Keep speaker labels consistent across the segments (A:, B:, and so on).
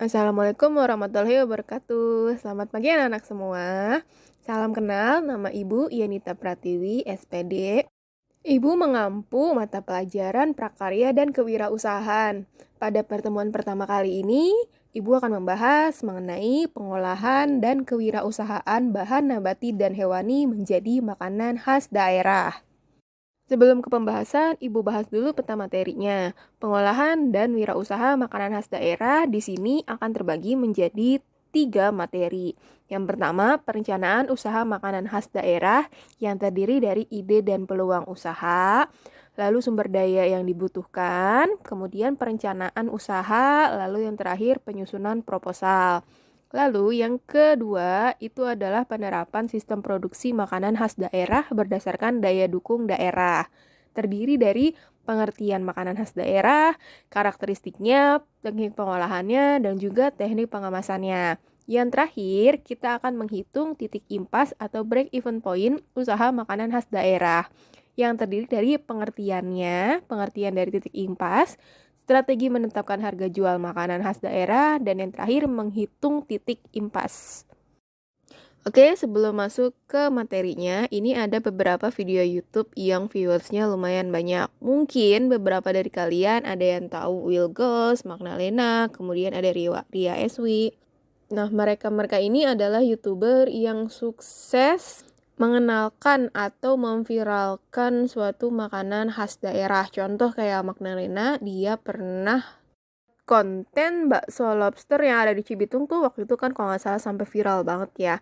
A: Assalamualaikum warahmatullahi wabarakatuh. Selamat pagi anak-anak semua. Salam kenal, nama Ibu Yanita Pratiwi, SPD. Ibu mengampu mata pelajaran prakarya dan kewirausahaan. Pada pertemuan pertama kali ini, Ibu akan membahas mengenai pengolahan dan kewirausahaan bahan nabati dan hewani menjadi makanan khas daerah. Sebelum ke pembahasan, Ibu bahas dulu peta materinya. Pengolahan dan wirausaha makanan khas daerah di sini akan terbagi menjadi 3 materi. Yang pertama, perencanaan usaha makanan khas daerah yang terdiri dari ide dan peluang usaha, lalu sumber daya yang dibutuhkan, kemudian perencanaan usaha, lalu yang terakhir penyusunan proposal. Lalu yang kedua itu adalah penerapan sistem produksi makanan khas daerah berdasarkan daya dukung daerah. Terdiri dari pengertian makanan khas daerah, karakteristiknya, teknik pengolahannya, dan juga teknik pengemasannya. Yang terakhir, kita akan menghitung titik impas atau break-even point usaha makanan khas daerah. Yang terdiri dari pengertiannya, pengertian dari titik impas, strategi menetapkan harga jual makanan khas daerah, dan yang terakhir menghitung titik impas. Oke, sebelum masuk ke materinya, ini ada beberapa video YouTube yang viewersnya lumayan banyak. Mungkin beberapa dari kalian ada yang tahu Will Goss, Magdalena, kemudian ada Ria Eswi. Nah, mereka ini adalah YouTuber yang sukses mengenalkan atau memviralkan suatu makanan khas daerah. Contoh kayak Magdalena, dia pernah konten bakso lobster yang ada di Cibitung tuh waktu itu kan kalau nggak salah sampai viral banget ya.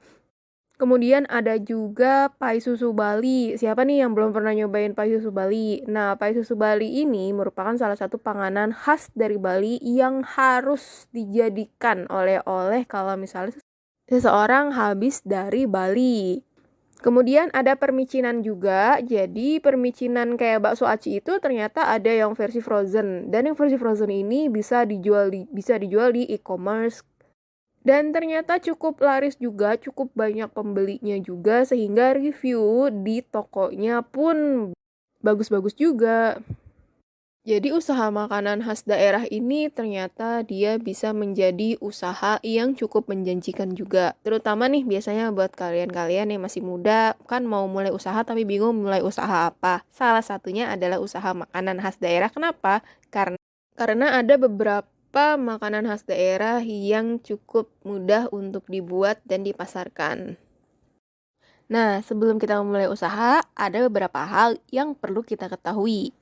A: Kemudian ada juga pai susu Bali. Siapa nih yang belum pernah nyobain pai susu Bali? Nah, pai susu Bali ini merupakan salah satu panganan khas dari Bali yang harus dijadikan oleh-oleh kalau misalnya seseorang habis dari Bali. Kemudian ada permicinan juga. Jadi permicinan kayak bakso aci itu ternyata ada yang versi frozen. Dan yang versi frozen ini bisa dijual di e-commerce. Dan ternyata cukup laris juga, cukup banyak pembelinya juga sehingga review di tokonya pun bagus-bagus juga. Jadi usaha makanan khas daerah ini ternyata dia bisa menjadi usaha yang cukup menjanjikan juga. Terutama nih biasanya buat kalian-kalian yang masih muda, kan mau mulai usaha tapi bingung mulai usaha apa. Salah satunya adalah usaha makanan khas daerah. Kenapa? Karena ada beberapa makanan khas daerah yang cukup mudah untuk dibuat dan dipasarkan. Nah, sebelum kita memulai usaha, ada beberapa hal yang perlu kita ketahui.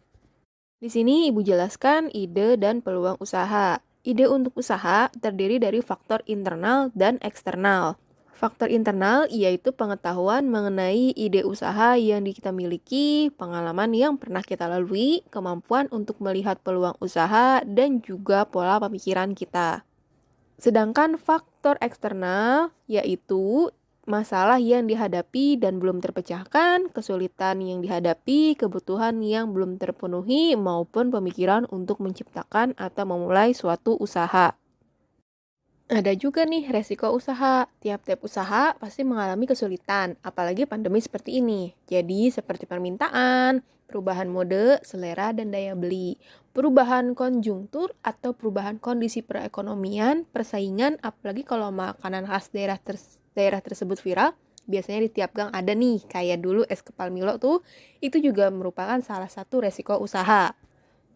A: Di sini Ibu jelaskan ide dan peluang usaha. Ide untuk usaha terdiri dari faktor internal dan eksternal. Faktor internal yaitu pengetahuan mengenai ide usaha yang kita miliki, pengalaman yang pernah kita lalui, kemampuan untuk melihat peluang usaha, dan juga pola pemikiran kita. Sedangkan faktor eksternal yaitu masalah yang dihadapi dan belum terpecahkan, kesulitan yang dihadapi, kebutuhan yang belum terpenuhi, maupun pemikiran untuk menciptakan atau memulai suatu usaha. Ada juga nih resiko usaha. Tiap-tiap usaha pasti mengalami kesulitan, apalagi pandemi seperti ini. Jadi seperti permintaan, perubahan mode, selera, dan daya beli. Perubahan konjungtur atau perubahan kondisi perekonomian, persaingan, apalagi kalau makanan khas daerah tersebut viral, biasanya di tiap gang ada nih, kayak dulu es kepal Milo tuh, itu juga merupakan salah satu resiko usaha.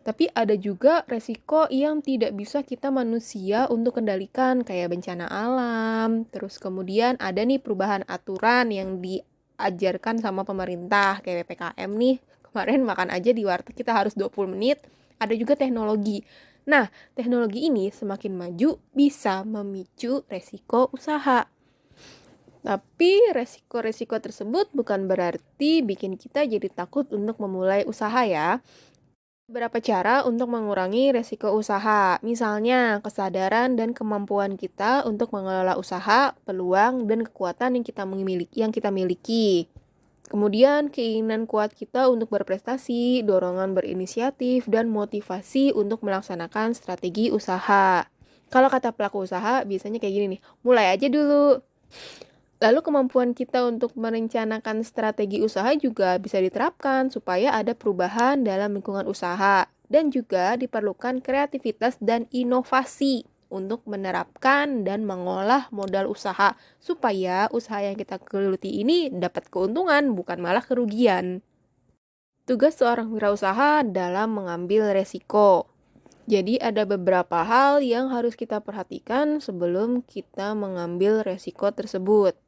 A: Tapi ada juga resiko yang tidak bisa kita manusia untuk kendalikan, kayak bencana alam. Terus kemudian ada nih perubahan aturan yang diajarkan sama pemerintah, kayak PPKM nih. Kemarin makan aja di warteg kita harus 20 menit. Ada juga teknologi. Nah, teknologi ini semakin maju bisa memicu resiko usaha. Tapi resiko-resiko tersebut bukan berarti bikin kita jadi takut untuk memulai usaha ya. Beberapa cara untuk mengurangi resiko usaha, misalnya kesadaran dan kemampuan kita untuk mengelola usaha, peluang, dan kekuatan yang kita miliki. Kemudian keinginan kuat kita untuk berprestasi, dorongan berinisiatif, dan motivasi untuk melaksanakan strategi usaha. Kalau kata pelaku usaha biasanya kayak gini nih, mulai aja dulu. Lalu kemampuan kita untuk merencanakan strategi usaha juga bisa diterapkan supaya ada perubahan dalam lingkungan usaha. Dan juga diperlukan kreativitas dan inovasi untuk menerapkan dan mengolah modal usaha supaya usaha yang kita geluti ini dapat keuntungan, bukan malah kerugian. Tugas seorang wirausaha dalam mengambil resiko. Jadi ada beberapa hal yang harus kita perhatikan sebelum kita mengambil resiko tersebut.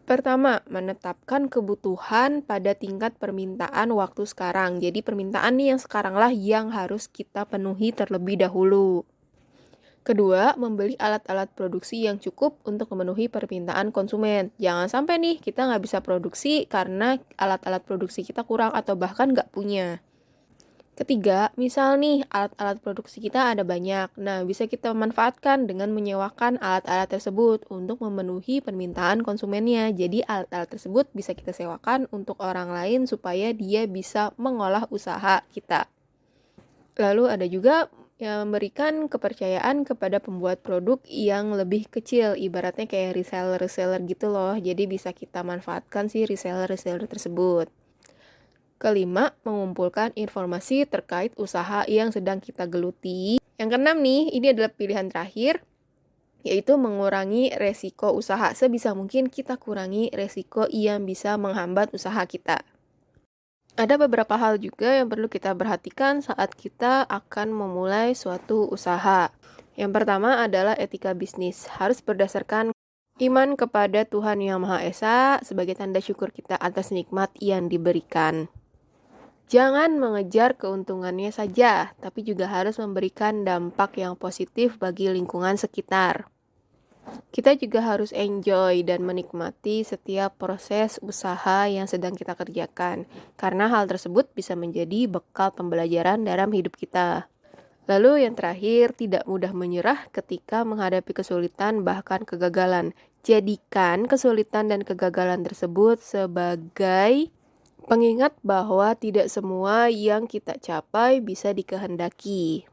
A: Pertama, menetapkan kebutuhan pada tingkat permintaan waktu sekarang. Jadi permintaan nih yang sekarang lah yang harus kita penuhi terlebih dahulu. Kedua, membeli alat-alat produksi yang cukup untuk memenuhi permintaan konsumen. Jangan sampai nih kita nggak bisa produksi karena alat-alat produksi kita kurang atau bahkan nggak punya. Ketiga, misal nih alat-alat produksi kita ada banyak. Nah, bisa kita manfaatkan dengan menyewakan alat-alat tersebut untuk memenuhi permintaan konsumennya. Jadi, alat-alat tersebut bisa kita sewakan untuk orang lain supaya dia bisa mengolah usaha kita. Lalu ada juga yang memberikan kepercayaan kepada pembuat produk yang lebih kecil, ibaratnya kayak reseller-reseller gitu loh. Jadi bisa kita manfaatkan si reseller-reseller tersebut. Kelima, mengumpulkan informasi terkait usaha yang sedang kita geluti. Yang keenam nih, ini adalah pilihan terakhir, yaitu mengurangi resiko usaha. Sebisa mungkin kita kurangi resiko yang bisa menghambat usaha kita. Ada beberapa hal juga yang perlu kita perhatikan saat kita akan memulai suatu usaha. Yang pertama adalah etika bisnis. Harus berdasarkan iman kepada Tuhan Yang Maha Esa sebagai tanda syukur kita atas nikmat yang diberikan. Jangan mengejar keuntungannya saja, tapi juga harus memberikan dampak yang positif bagi lingkungan sekitar. Kita juga harus enjoy dan menikmati setiap proses usaha yang sedang kita kerjakan, karena hal tersebut bisa menjadi bekal pembelajaran dalam hidup kita. Lalu yang terakhir, tidak mudah menyerah ketika menghadapi kesulitan bahkan kegagalan. Jadikan kesulitan dan kegagalan tersebut sebagai pengingat bahwa tidak semua yang kita capai bisa dikehendaki.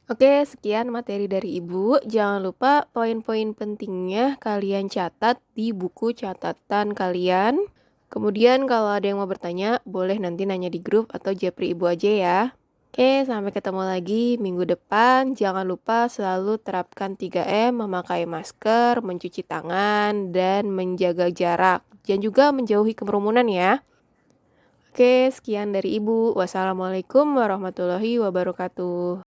A: Oke, sekian materi dari Ibu. Jangan lupa poin-poin pentingnya kalian catat di buku catatan kalian. Kemudian kalau ada yang mau bertanya, boleh nanti nanya di grup atau japri Ibu aja ya. Oke, sampai ketemu lagi minggu depan. Jangan lupa selalu terapkan 3M, memakai masker, mencuci tangan, dan menjaga jarak. Dan juga menjauhi kerumunan ya. Oke, sekian dari Ibu. Wassalamualaikum warahmatullahi wabarakatuh.